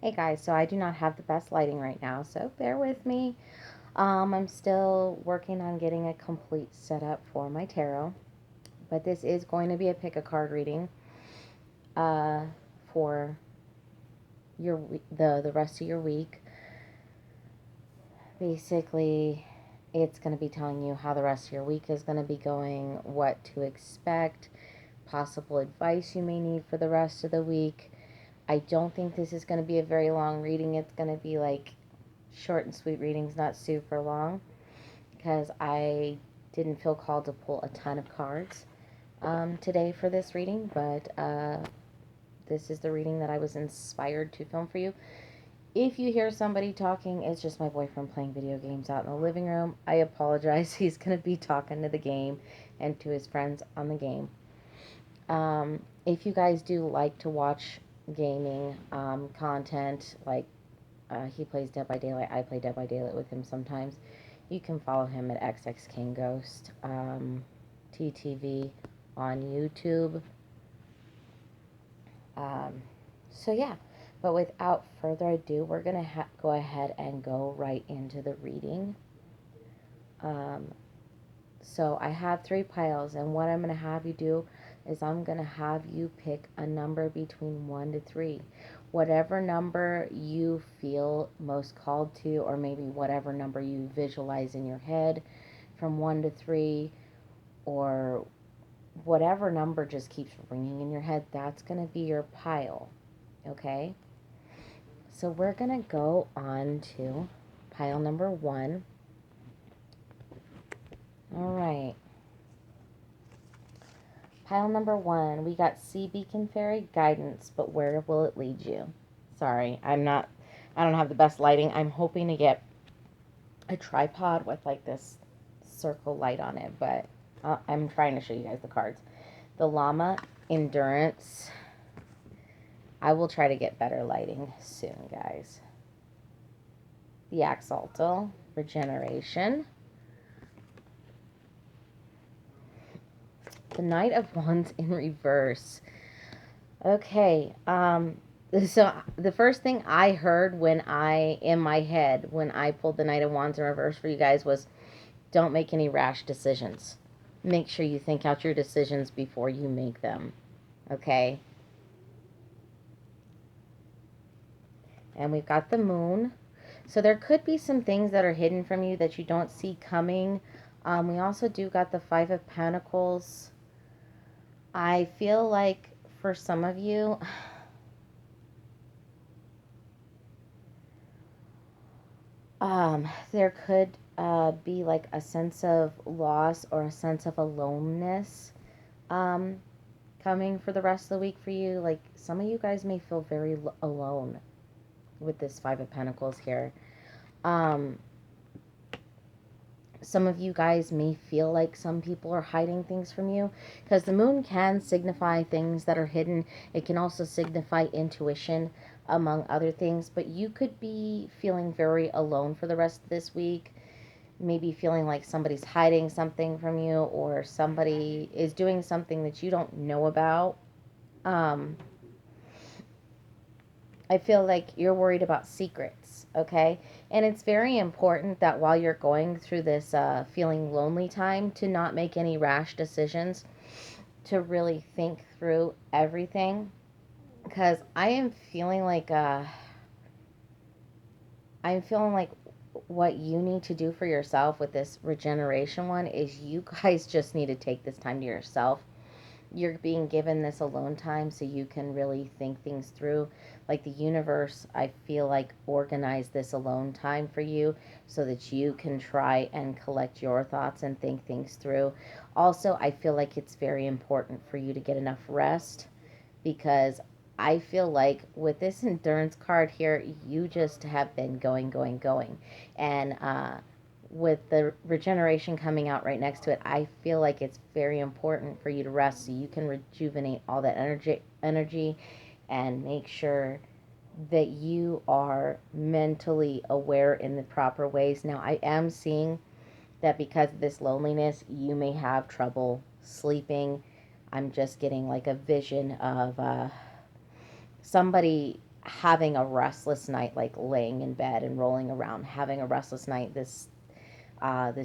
Hey guys, so I do not have the best lighting right now, so bear with me. I'm still working on getting a complete setup for my tarot, but this is going to be a pick a card reading uh, for the rest of your week. Basically, it's going to be telling you how the rest of your week is going to be going, what to expect, possible advice you may need for the rest of the week. I don't think this is going to be a very long reading. It's going to be like short and sweet readings, not super long, because I didn't feel called to pull a ton of cards today for this reading, but this is the reading that I was inspired to film for you. If you hear somebody talking, it's just my boyfriend playing video games out in the living room. I apologize. He's going to be talking to the game and to his friends on the game. If you guys do like to watch gaming content, like he plays Dead by Daylight, I play Dead by Daylight with him sometimes. You can follow him at XXKingGhost, TTV on YouTube. Um, so yeah, but without further ado, we're going to go ahead and go right into the reading. Um, so I have 3 piles, and what I'm going to have you do is I'm going to have you pick a number between 1 to 3. Whatever number you feel most called to, or maybe whatever number you visualize in your head from 1 to 3, or whatever number just keeps ringing in your head, that's going to be your pile. Okay? So we're going to go on to pile number 1. All right. Pile number 1, we got Sea Beacon Fairy Guidance, but where will it lead you? Sorry, I don't have the best lighting. I'm hoping to get a tripod with like this circle light on it, but I'm trying to show you guys the cards. The Llama, Endurance. I will try to get better lighting soon, guys. The Axolotl, Regeneration. The Knight of Wands in reverse. Okay, so the first thing I heard in my head, when I pulled the Knight of Wands in reverse for you guys was, don't make any rash decisions. Make sure you think out your decisions before you make them, okay? And we've got the Moon. So there could be some things that are hidden from you that you don't see coming. We also do got the Five of Pentacles. I feel like for some of you, there could be like a sense of loss or a sense of aloneness um, coming for the rest of the week for you. Like some of you guys may feel very alone with this Five of Pentacles here. Some of you guys may feel like some people are hiding things from you, because the Moon can signify things that are hidden. It can also signify intuition, among other things. But you could be feeling very alone for the rest of this week. Maybe feeling like somebody's hiding something from you, or somebody is doing something that you don't know about. Um, I feel like you're worried about secrets, okay? And it's very important that while you're going through this feeling lonely time, to not make any rash decisions, to really think through everything. Because I'm feeling like what you need to do for yourself with this regeneration one is you guys just need to take this time to yourself. You're being given this alone time so you can really think things through. Like the universe, I feel like, organized this alone time for you so that you can try and collect your thoughts and think things through. Also, I feel like it's very important for you to get enough rest, because I feel like with this endurance card here, you just have been going, going, going. And with the regeneration coming out right next to it, I feel like it's very important for you to rest so you can rejuvenate all that energy and make sure that you are mentally aware in the proper ways. Now, I am seeing that because of this loneliness, you may have trouble sleeping. I'm just getting like a vision of somebody having a restless night, like laying in bed and rolling around, having a restless night. This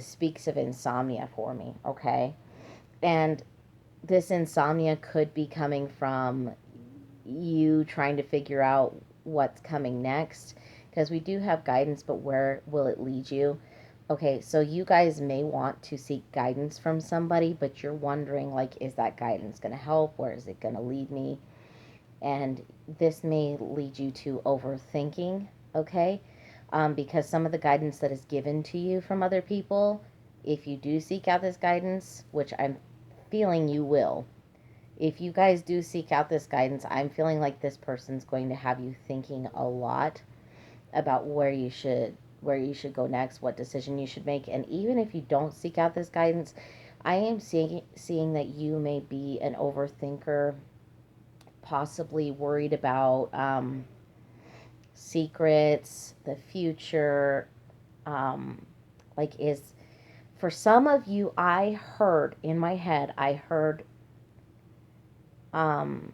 speaks of insomnia for me, okay? And this insomnia could be coming from you trying to figure out what's coming next, because we do have guidance, but where will it lead you? Okay, so you guys may want to seek guidance from somebody, but you're wondering, like, is that guidance going to help? Where is it going to lead me? And this may lead you to overthinking, okay? Because some of the guidance that is given to you from other people, if you do seek out this guidance, which I'm feeling you will, if you guys do seek out this guidance, I'm feeling like this person's going to have you thinking a lot about where you should go next, what decision you should make. And even if you don't seek out this guidance, I am seeing that you may be an overthinker, possibly worried about secrets, the future. Um, like, is for some of you, I heard in my head, um,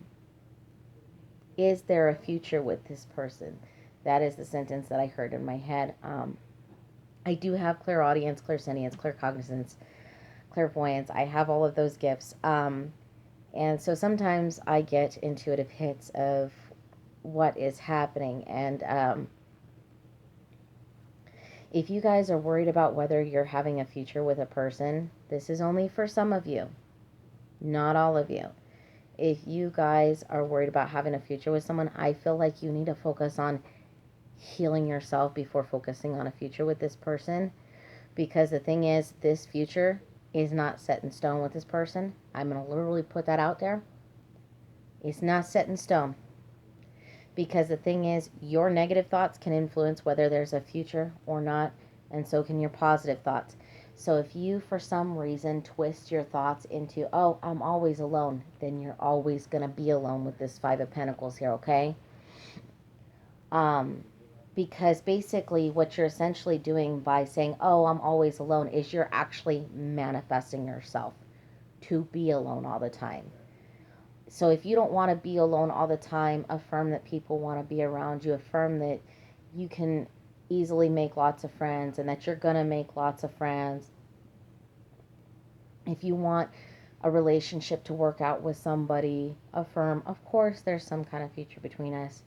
is there a future with this person? That is the sentence that I heard in my head. I do have clairaudience, clairsentience, claircognizance, clairvoyance. I have all of those gifts. And so sometimes I get intuitive hits of what is happening. And if you guys are worried about whether you're having a future with a person, this is only for some of you, not all of you. If you guys are worried about having a future with someone, I feel like you need to focus on healing yourself before focusing on a future with this person. Because the thing is, this future is not set in stone with this person. I'm going to literally put that out there. It's not set in stone. Because the thing is, your negative thoughts can influence whether there's a future or not, and so can your positive thoughts. So if you, for some reason, twist your thoughts into, oh, I'm always alone, then you're always going to be alone with this Five of Pentacles here, okay? Because basically what you're essentially doing by saying, oh, I'm always alone, is you're actually manifesting yourself to be alone all the time. So if you don't want to be alone all the time, affirm that people want to be around you. Affirm that you can easily make lots of friends and that you're going to make lots of friends. If you want a relationship to work out with somebody, affirm, of course, there's some kind of future between us.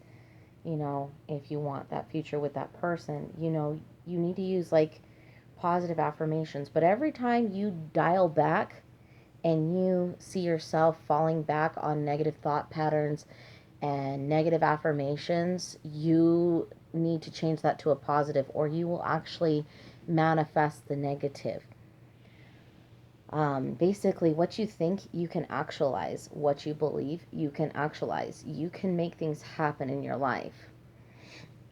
If you want that future with that person, you need to use like positive affirmations. But every time you dial back and you see yourself falling back on negative thought patterns and negative affirmations, you need to change that to a positive, or you will actually manifest the negative. Basically, what you think, you can actualize. What you believe, you can actualize. You can make things happen in your life.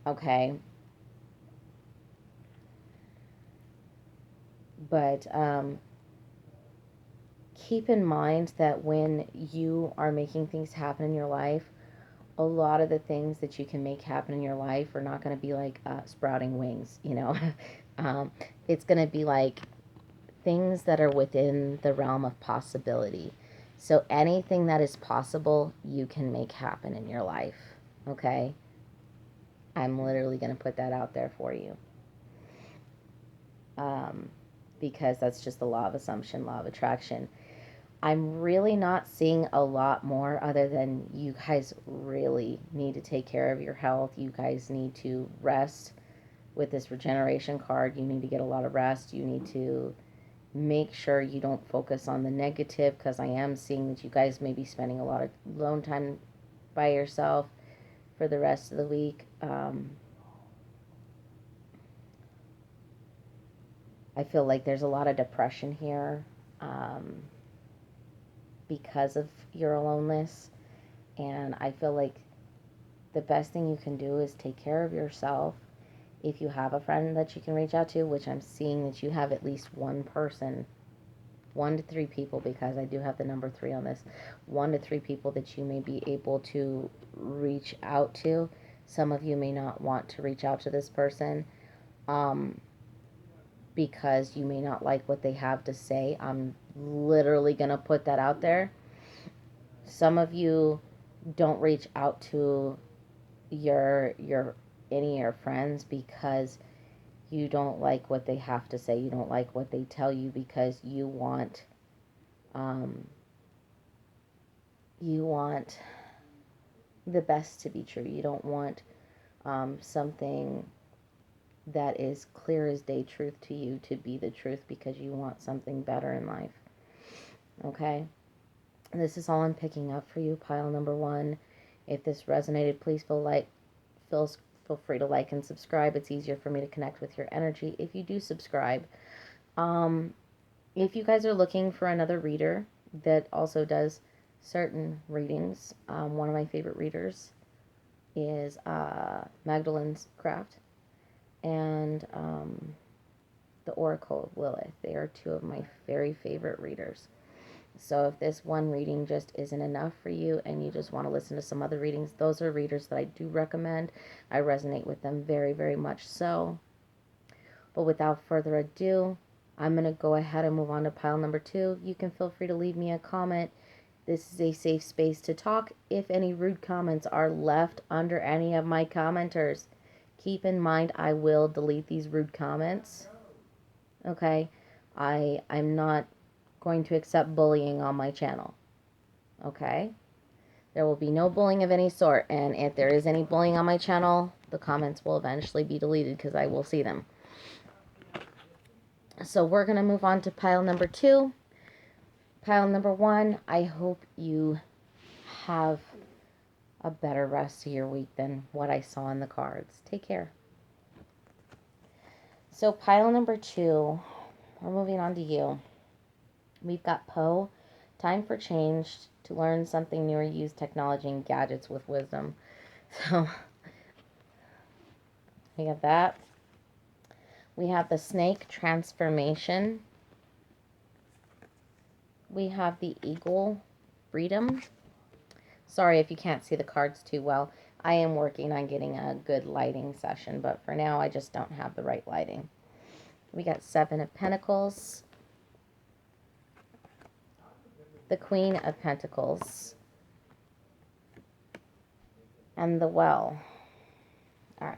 Okay? But keep in mind that when you are making things happen in your life, a lot of the things that you can make happen in your life are not going to be like sprouting wings. um, it's going to be like things that are within the realm of possibility. So anything that is possible, you can make happen in your life. Okay? I'm literally going to put that out there for you. Um, because that's just the law of assumption, law of attraction. I'm really not seeing a lot more other than you guys really need to take care of your health. You guys need to rest with this regeneration card. You need to get a lot of rest. You need to make sure you don't focus on the negative, because I am seeing that you guys may be spending a lot of alone time by yourself for the rest of the week. I feel like there's a lot of depression here. Because of your aloneness. And I feel like the best thing you can do is take care of yourself. If you have a friend that you can reach out to, which I'm seeing that you have at least one person, 1 to 3 people, because I do have the number 3 on this, 1 to 3 people that you may be able to reach out to. Some of you may not want to reach out to this person because you may not like what they have to say. I'm literally going to put that out there. Some of you don't reach out to your any of your friends because you don't like what they have to say. You don't like what they tell you because um, you want the best to be true. You don't want something that is clear as day truth to you to be the truth because you want something better in life. Okay? And this is all I'm picking up for you, pile number one. If this resonated, please feel feel free to like and subscribe. It's easier for me to connect with your energy if you do subscribe. Um, if you guys are looking for another reader that also does certain readings, one of my favorite readers is Magdalene's Craft and the Oracle of Lilith. They are two of my very favorite readers. So if this one reading just isn't enough for you and you just want to listen to some other readings, those are readers that I do recommend. I resonate with them very, very much so. But without further ado, I'm going to go ahead and move on to pile number two. You can feel free to leave me a comment. This is a safe space to talk. If any rude comments are left under any of my commenters, keep in mind I will delete these rude comments. Okay? I'm not going to accept bullying on my channel. Okay? There will be no bullying of any sort, and if there is any bullying on my channel, the comments will eventually be deleted because I will see them. So we're going to move on to pile number two. Pile number one, I hope you have a better rest of your week than what I saw in the cards. Take care. So pile number two, we're moving on to you. We've got Poe, time for change, to learn something new or use technology and gadgets with wisdom. So we got that. We have the snake, transformation. We have the eagle, freedom. Sorry if you can't see the cards too well. I am working on getting a good lighting session, but for now I just don't have the right lighting. We got Seven of Pentacles, the Queen of Pentacles, and the Well. All right.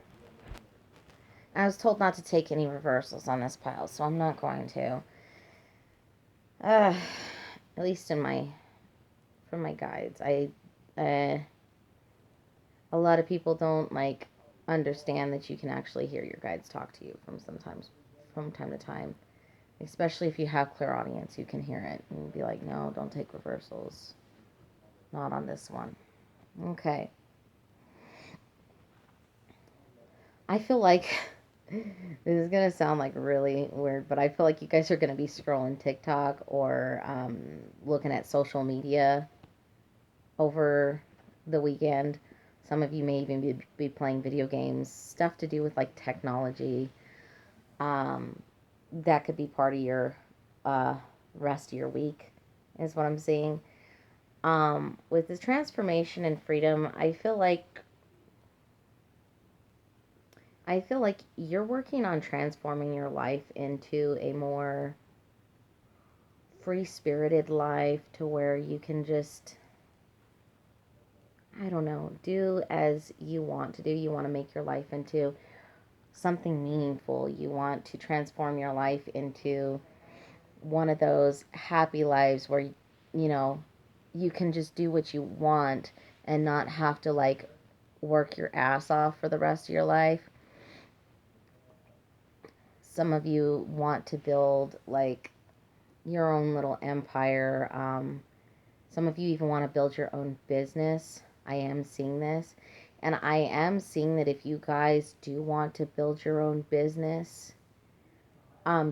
I was told not to take any reversals on this pile, so I'm not going to. At least from my guides. A lot of people don't understand that you can actually hear your guides talk to you from time to time. Especially if you have clairaudience, you can hear it and be like, no, don't take reversals. Not on this one. Okay. I feel like this is going to sound really weird, but I feel like you guys are going to be scrolling TikTok or looking at social media over the weekend. Some of you may even be playing video games, stuff to do with technology. That could be part of your rest of your week, is what I'm seeing. With the transformation and freedom, I feel like you're working on transforming your life into a more free-spirited life to where you can just, I don't know, do as you want to do. You want to make your life into something meaningful. You want to transform your life into one of those happy lives where, you can just do what you want and not have to work your ass off for the rest of your life. Some of you want to build your own little empire. Some of you even want to build your own business. I am seeing this. And I am seeing that if you guys do want to build your own business,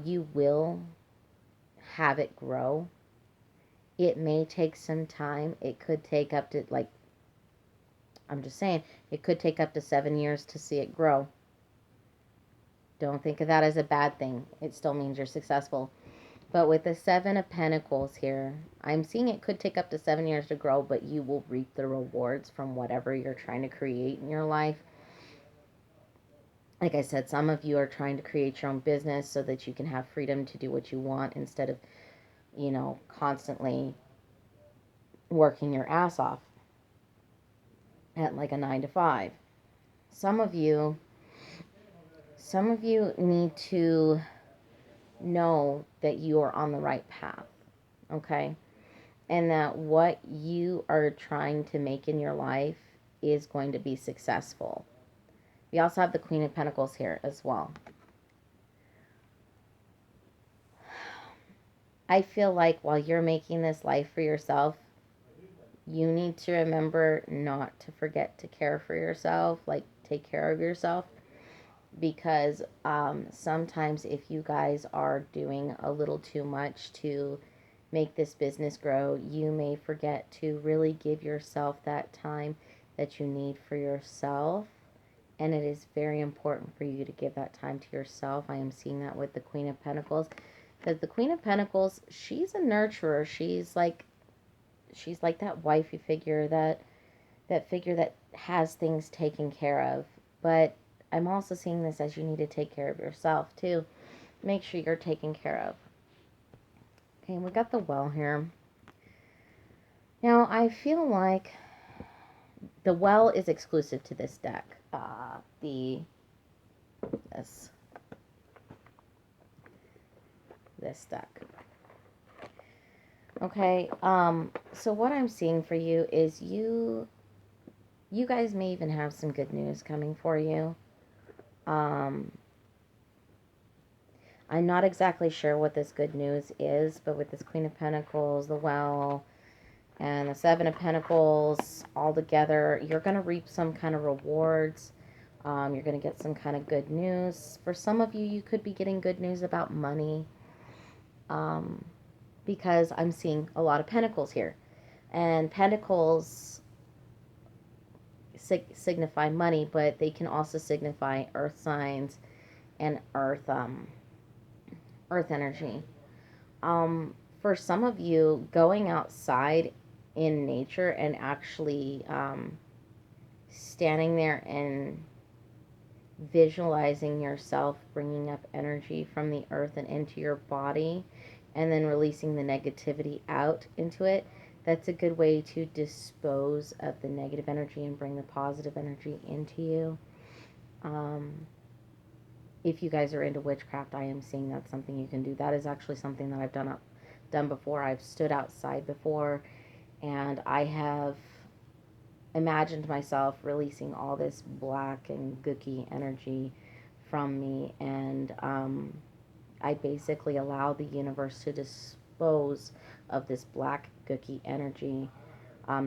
you will have it grow. It may take some time. It could take up to, I'm just saying, it could take up to 7 years to see it grow. Don't think of that as a bad thing. It still means you're successful. But with the Seven of Pentacles here, I'm seeing it could take up to 7 years to grow, but you will reap the rewards from whatever you're trying to create in your life. Like I said, some of you are trying to create your own business so that you can have freedom to do what you want instead of, constantly working your ass off at a 9 to 5. some of you need to know that you are on the right path, okay? And that what you are trying to make in your life is going to be successful. We also have the Queen of Pentacles here as well. I feel like while you're making this life for yourself, you need to remember not to forget to care for yourself, like take care of yourself. Because sometimes if you guys are doing a little too much to make this business grow, you may forget to really give yourself that time that you need for yourself. And it is very important for you to give that time to yourself. I am seeing that with the Queen of Pentacles. Because the Queen of Pentacles, she's a nurturer. She's like that wifey figure, that figure that has things taken care of. But I'm also seeing this as you need to take care of yourself too. Make sure you're taken care of. Okay, we got the well here. Now, I feel like the well is exclusive to this deck. This deck. Okay, so what I'm seeing for you is you guys may even have some good news coming for you. I'm not exactly sure what this good news is, but with this Queen of Pentacles, the well, and the Seven of Pentacles all together, you're going to reap some kind of rewards. You're going to get some kind of good news. For some of you, you could be getting good news about money, because I'm seeing a lot of pentacles here. And pentacles signify money, but they can also signify earth signs and earth energy. For some of you, going outside in nature and actually standing there and visualizing yourself bringing up energy from the earth and into your body, and then releasing the negativity out into it, that's a good way to dispose of the negative energy and bring the positive energy into you. If you guys are into witchcraft, I am seeing that's something you can do. That is actually something that I've done before. I've stood outside before, and I have imagined myself releasing all this black and gooky energy from me, and I basically allow the universe to dispose of this black gooky energy,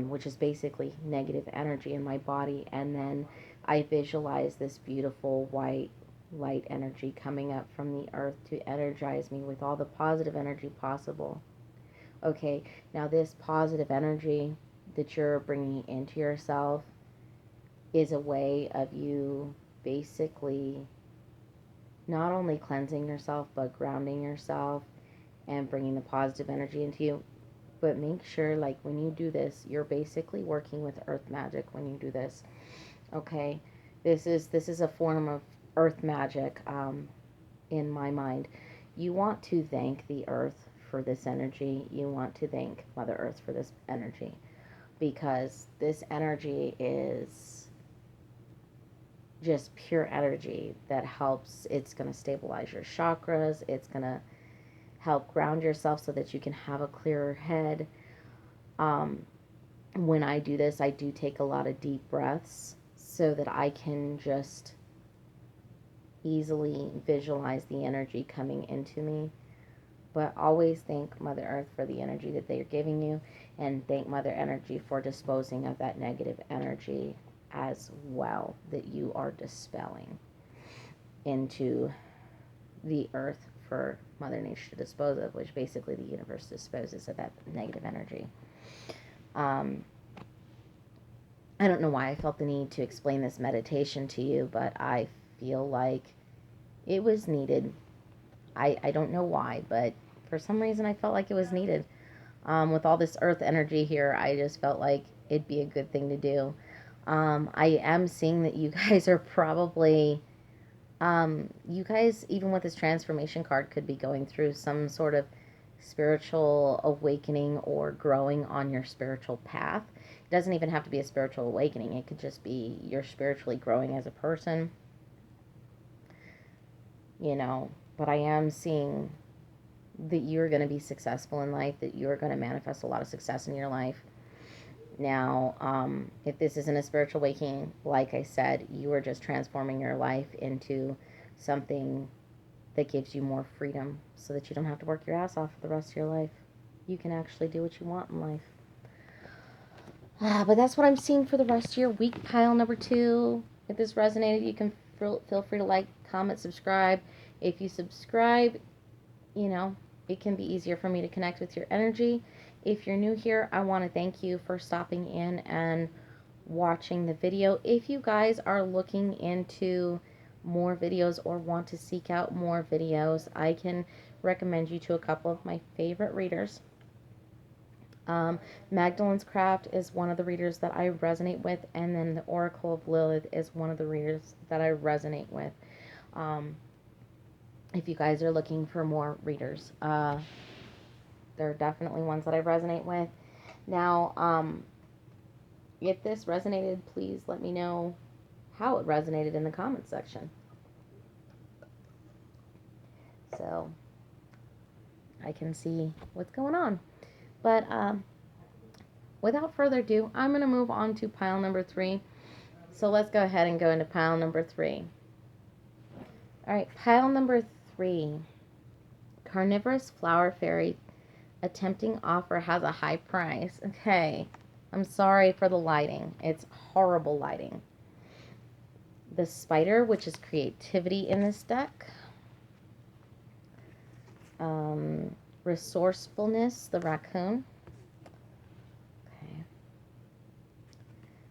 which is basically negative energy in my body, and then I visualize this beautiful white light energy coming up from the earth to energize me with all the positive energy possible. Okay, now this positive energy that you're bringing into yourself is a way of you basically not only cleansing yourself but grounding yourself and bringing the positive energy into you. But make sure, like, when you do this, you're basically working with earth magic when you do this. Okay, this is a form of earth magic, in my mind. You want to thank the earth for this energy. You want to thank Mother Earth for this energy, because this energy is just pure energy that helps. It's going to stabilize your chakras. It's going to help ground yourself so that you can have a clearer head. When I do this, I do take a lot of deep breaths so that I can just easily visualize the energy coming into me. But always thank Mother Earth for the energy that they are giving you, and thank Mother Energy for disposing of that negative energy as well that you are dispelling into the earth for Mother Nature to dispose of, which basically the universe disposes of that negative energy. I don't know why I felt the need to explain this meditation to you, but I feel like it was needed. I don't know why, but for some reason I felt like it was needed. With all this earth energy here, I just felt like it'd be a good thing to do. I am seeing that you guys are probably, you guys, even with this transformation card, could be going through some sort of spiritual awakening or growing on your spiritual path. It doesn't even have to be a spiritual awakening. It could just be you're spiritually growing as a person, you know. But I am seeing that you're going to be successful in life, that you're going to manifest a lot of success in your life. Now, if this isn't a spiritual awakening, like I said, you are just transforming your life into something that gives you more freedom so that you don't have to work your ass off for the rest of your life. You can actually do what you want in life. But that's what I'm seeing for the rest of your week, pile number 2. If this resonated, you can feel free to like, comment, subscribe. If you subscribe, you know, it can be easier for me to connect with your energy. If you're new here, I want to thank you for stopping in and watching the video. If you guys are looking into more videos or want to seek out more videos, I can recommend you to a couple of my favorite readers. Magdalene's Craft is one of the readers that I resonate with, and then the Oracle of Lilith is one of the readers that I resonate with. If you guys are looking for more readers, they're definitely ones that I resonate with. Now, if this resonated, please let me know how it resonated in the comments section, so I can see what's going on. But without further ado, I'm going to move on to pile number 3. So let's go ahead and go into pile number 3. All right, pile number 3. Carnivorous Flower Fairy. A tempting offer has a high price. Okay, I'm sorry for the lighting. It's horrible lighting. The Spider, which is creativity in this deck. Resourcefulness, the Raccoon. Okay.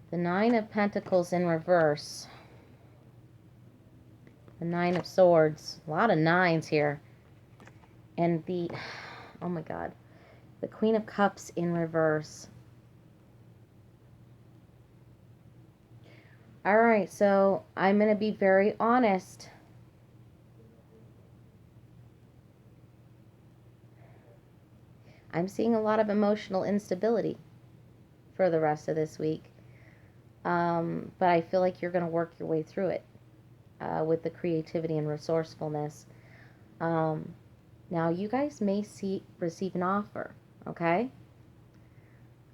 The Nine of Pentacles in reverse. The Nine of Swords. A lot of nines here. And the, oh my God, the Queen of Cups in reverse. All right, so I'm going to be very honest. I'm seeing a lot of emotional instability for the rest of this week. But I feel like you're going to work your way through it with the creativity and resourcefulness. Now, you guys may receive an offer, okay?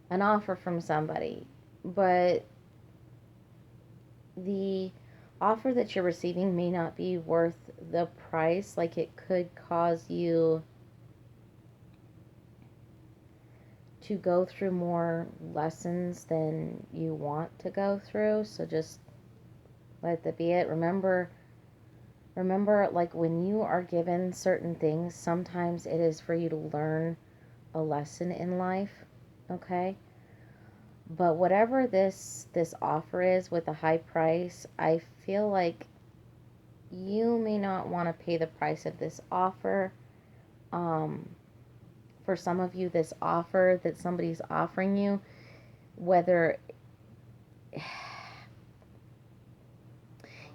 An offer from somebody. But the offer that you're receiving may not be worth the price. Like, it could cause you to go through more lessons than you want to go through. So just let that be it. Remember, like, when you are given certain things, sometimes it is for you to learn a lesson in life, okay? But whatever this offer is with a high price, I feel like you may not want to pay the price of this offer. For some of you, this offer that somebody's offering you, whether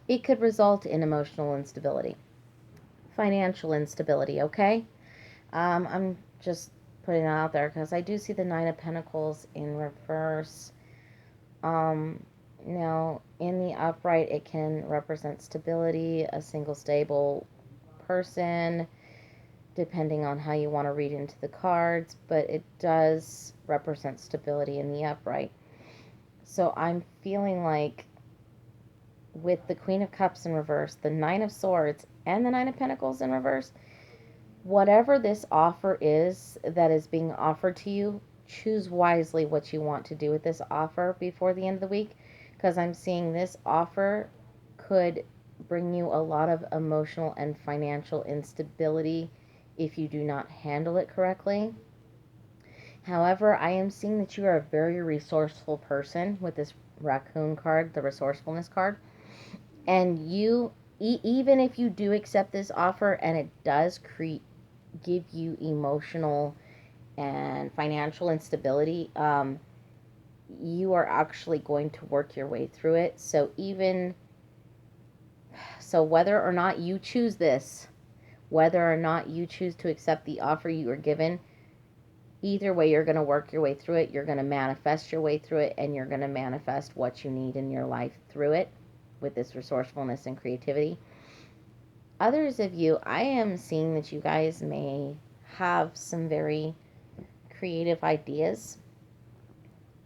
it could result in emotional instability, financial instability, okay? I'm just putting that out there because I do see the Nine of Pentacles in reverse. Now, in the upright, it can represent stability, a single stable person, depending on how you want to read into the cards, but it does represent stability in the upright. So I'm feeling like with the Queen of Cups in reverse, the Nine of Swords, and the Nine of Pentacles in reverse, whatever this offer is that is being offered to you, choose wisely what you want to do with this offer before the end of the week, because I'm seeing this offer could bring you a lot of emotional and financial instability if you do not handle it correctly. However, I am seeing that you are a very resourceful person with this Raccoon card, the resourcefulness card. And you, even if you do accept this offer and it does give you emotional and financial instability, you are actually going to work your way through it. So whether or not you choose this, whether or not you choose to accept the offer you are given, Either way, you're going to work your way through it. You're going to manifest your way through it, and you're going to manifest what you need in your life through it with this resourcefulness and creativity. Others of you, I am seeing that you guys may have some very creative ideas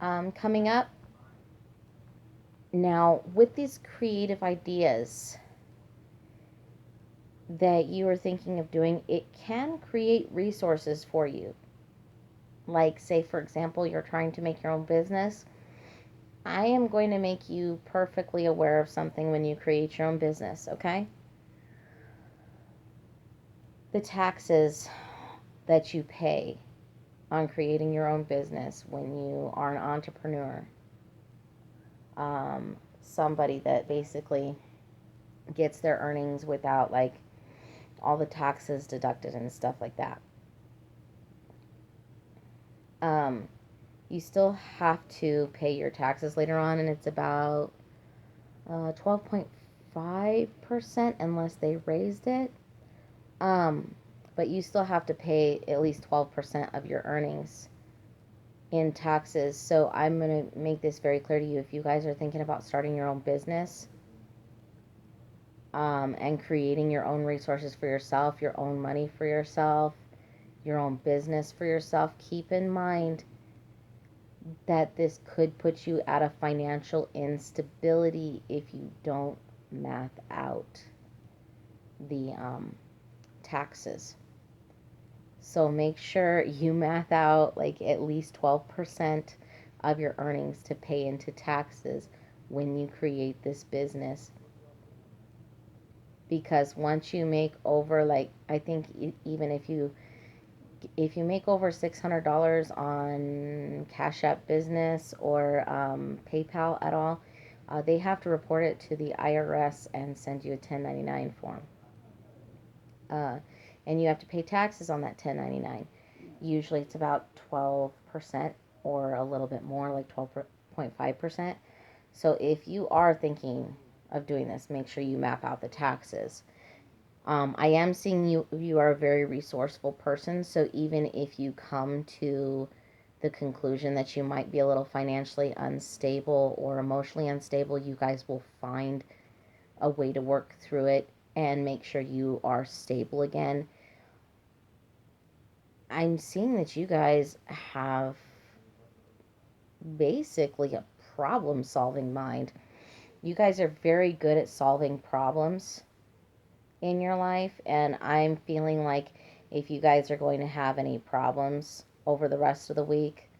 coming up. Now, with these creative ideas that you are thinking of doing, it can create resources for you. Like, say, for example, you're trying to make your own business. I am going to make you perfectly aware of something when you create your own business, okay? The taxes that you pay on creating your own business when you are an entrepreneur. Somebody that basically gets their earnings without like all the taxes deducted and stuff like that. You still have to pay your taxes later on, and it's about 12.5% unless they raised it. But you still have to pay at least 12% of your earnings in taxes. So I'm going to make this very clear to you. If you guys are thinking about starting your own business and creating your own resources for yourself, your own money for yourself, your own business for yourself, keep in mind that this could put you at a financial instability if you don't math out the taxes. So make sure you math out like at least 12% of your earnings to pay into taxes when you create this business. Because once you make over, like, I think even if you make over $600 on Cash App Business or PayPal at all, they have to report it to the IRS and send you a 1099 form. And you have to pay taxes on that 1099. Usually it's about 12% or a little bit more, like 12.5%. So if you are thinking of doing this, make sure you map out the taxes. I am seeing you are a very resourceful person, so even if you come to the conclusion that you might be a little financially unstable or emotionally unstable, you guys will find a way to work through it and make sure you are stable again. I'm seeing that you guys have basically a problem solving mind. You guys are very good at solving problems in your life, and I'm feeling like if you guys are going to have any problems over the rest of the week,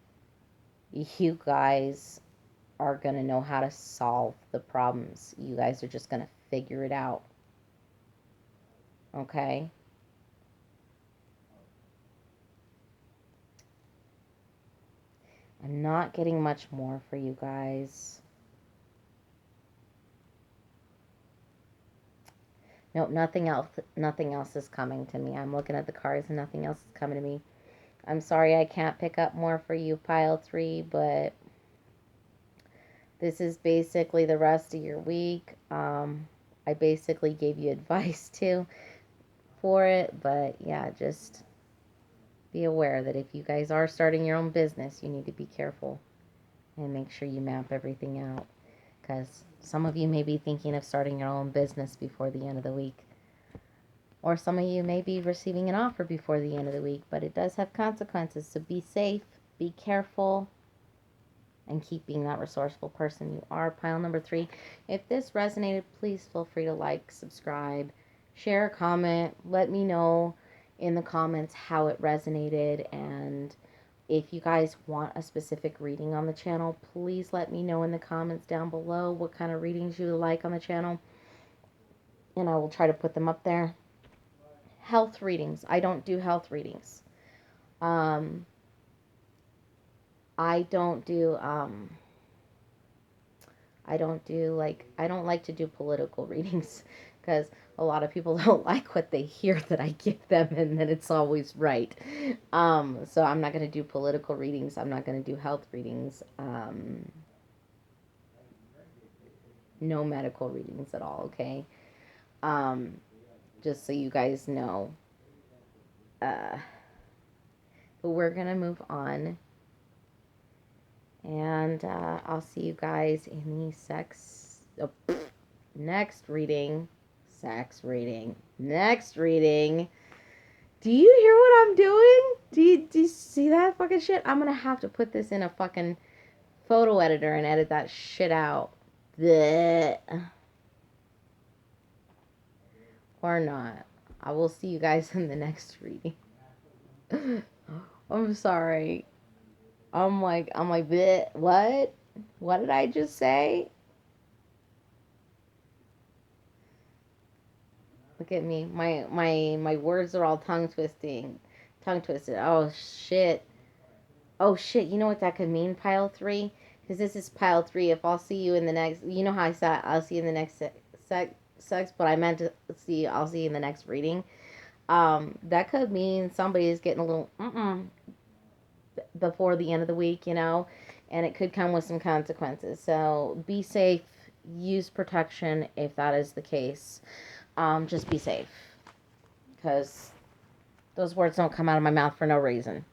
you guys are going to know how to solve the problems. You guys are just going to figure it out. Okay? I'm not getting much more for you guys. Nope, nothing else. Nothing else is coming to me. I'm looking at the cards and nothing else is coming to me. I'm sorry I can't pick up more for you, pile 3, but this is basically the rest of your week. I basically gave you advice too for it, but yeah, just be aware that if you guys are starting your own business, you need to be careful and make sure you map everything out, because some of you may be thinking of starting your own business before the end of the week, or some of you may be receiving an offer before the end of the week, but it does have consequences. So be safe, be careful, and keep being that resourceful person you are. Pile number 3. If this resonated, please feel free to like, subscribe, share, comment. Let me know in the comments how it resonated, and if you guys want a specific reading on the channel, please let me know in the comments down below what kind of readings you like on the channel, and I will try to put them up there. Health readings. I don't do health readings. I don't do I don't like to do political readings, because a lot of people don't like what they hear that I give them, and then it's always right. So I'm not going to do political readings. I'm not going to do health readings. No medical readings at all, okay? Just so you guys know. Uh, But we're going to move on. And I'll see you guys in the next reading. Sex reading. Next reading. Do you hear what I'm doing? Do you see that fucking shit? I'm going to have to put this in a fucking photo editor and edit that shit out. Blech. Or not. I will see you guys in the next reading. I'm sorry. I'm like, bleh, what? What did I just say? Look at me. My words are all tongue twisted. Oh shit. Oh shit. You know what that could mean, pile 3? Because this is pile 3. If I'll see you in the next, you know how I said I'll see you in the next sex, but I meant to see I'll see you in the next reading. That could mean somebody is getting a little before the end of the week, you know, and it could come with some consequences. So be safe. Use protection if that is the case. Just be safe, because those words don't come out of my mouth for no reason.